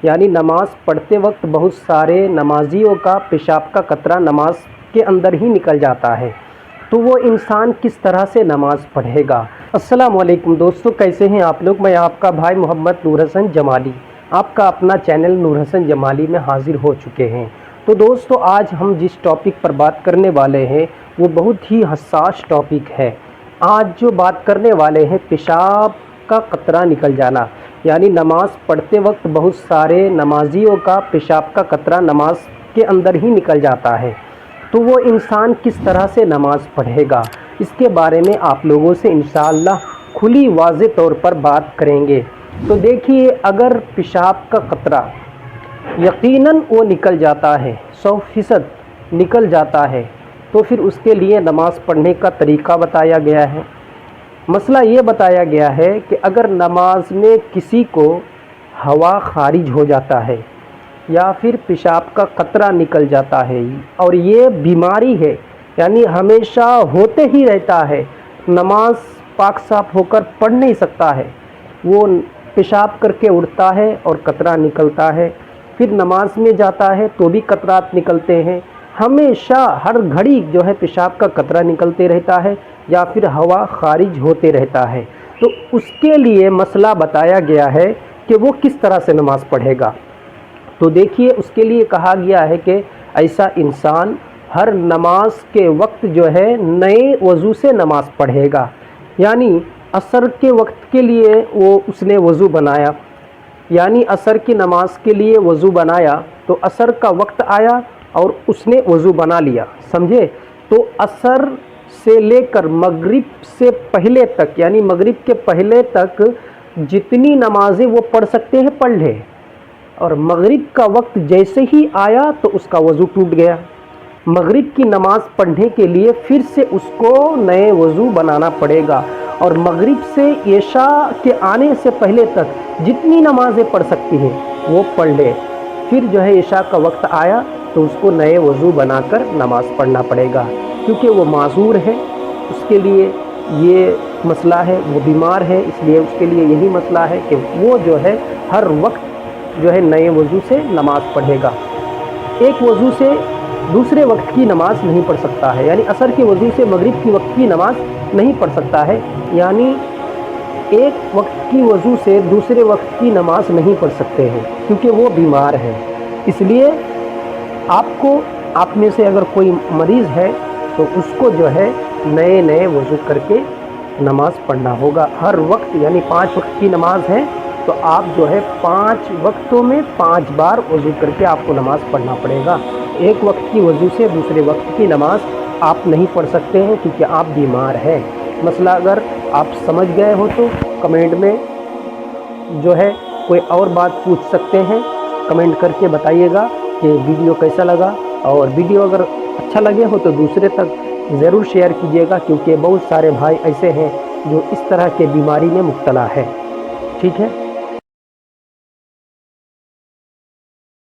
यानी नमाज़ पढ़ते वक्त बहुत सारे नमाजियों का पेशाब का कतरा नमाज के अंदर ही निकल जाता है, तो वो इंसान किस तरह से नमाज़ पढ़ेगा। अस्सलाम वालेकुम दोस्तों, कैसे हैं आप लोग। मैं आपका भाई मोहम्मद नूर हसन जमाली आपका अपना चैनल नूर हसन जमाली में हाज़िर हो चुके हैं। तो दोस्तों, आज हम जिस टॉपिक पर बात करने वाले हैं वो बहुत ही हसास टॉपिक है। आज जो बात करने वाले हैं पेशाब का कतरा निकल जाना, यानी नमाज़ पढ़ते वक्त बहुत सारे नमाजियों का पेशाब का कतरा नमाज के अंदर ही निकल जाता है, तो वो इंसान किस तरह से नमाज़ पढ़ेगा, इसके बारे में आप लोगों से इंशाअल्लाह खुली वाज़े तौर पर बात करेंगे। तो देखिए, अगर पेशाब का कतरा यकीनन वो निकल जाता है, 100% निकल जाता है, तो फिर उसके लिए नमाज़ पढ़ने का तरीक़ा बताया गया है। मसला ये बताया गया है कि अगर नमाज में किसी को हवा खारिज हो जाता है या फिर पेशाब का कतरा निकल जाता है और ये बीमारी है, यानी हमेशा होते ही रहता है, नमाज पाक साफ होकर पढ़ नहीं सकता है, वो पेशाब करके उठता है और कतरा निकलता है, फिर नमाज में जाता है तो भी कतरात निकलते हैं, हमेशा हर घड़ी जो है पेशाब का कतरा निकलते रहता है या फिर हवा खारिज होते रहता है, तो उसके लिए मसला बताया गया है कि वो किस तरह से नमाज़ पढ़ेगा। तो देखिए, उसके लिए कहा गया है कि ऐसा इंसान हर नमाज के वक्त जो है नए वज़ू से नमाज़ पढ़ेगा। यानी असर के वक्त के लिए वो उसने वज़ू बनाया, यानी असर की नमाज के लिए वज़ू बनाया, तो असर का वक्त आया और उसने वज़ू बना लिया, समझे। तो असर से लेकर मगरिब से पहले तक, यानी मगरिब के पहले तक जितनी नमाज़ें वो पढ़ सकते हैं पढ़ ले, और मगरिब का वक्त जैसे ही आया तो उसका वज़ू टूट गया। मगरिब की नमाज़ पढ़ने के लिए फिर से उसको नए वज़ू बनाना पड़ेगा, और मगरिब से इशा के आने से पहले तक जितनी नमाज़ें पढ़ सकती हैं वो पढ़ ले। फिर जो है इशा का वक्त आया तो उसको नए वज़ू बनाकर नमाज़ पढ़ना पड़ेगा, क्योंकि वो माज़ूर है, उसके लिए ये मसला है, वो बीमार है, इसलिए उसके लिए यही मसला है कि वो जो है हर वक्त जो है नए वज़ू से नमाज़ पढ़ेगा। एक वज़ू से दूसरे वक्त की नमाज़ नहीं पढ़ सकता है, यानी असर के वज़ू से मगरिब की वक्त की नमाज़ नहीं पढ़ सकता है, यानी एक वक्त की वज़ू से दूसरे वक्त की नमाज़ नहीं पढ़ सकते हैं, क्योंकि वो बीमार है। इसलिए आपको, आप में से अगर कोई मरीज़ है तो उसको जो है नए नए वज़ू करके नमाज़ पढ़ना होगा हर वक्त। यानी 5 वक्त की नमाज़ है तो आप जो है 5 वक्तों में 5 बार वज़ू करके आपको नमाज़ पढ़ना पड़ेगा। एक वक्त की वज़ू से दूसरे वक्त की नमाज़ आप नहीं पढ़ सकते हैं, क्योंकि आप बीमार हैं। मसला अगर आप समझ गए हो तो कमेंट में जो है कोई और बात पूछ सकते हैं, कमेंट करके बताइएगा कि वीडियो कैसा लगा, और वीडियो अगर अच्छा लगे हो तो दूसरे तक ज़रूर शेयर कीजिएगा, क्योंकि बहुत सारे भाई ऐसे हैं जो इस तरह के बीमारी में मुब्तला है। ठीक है।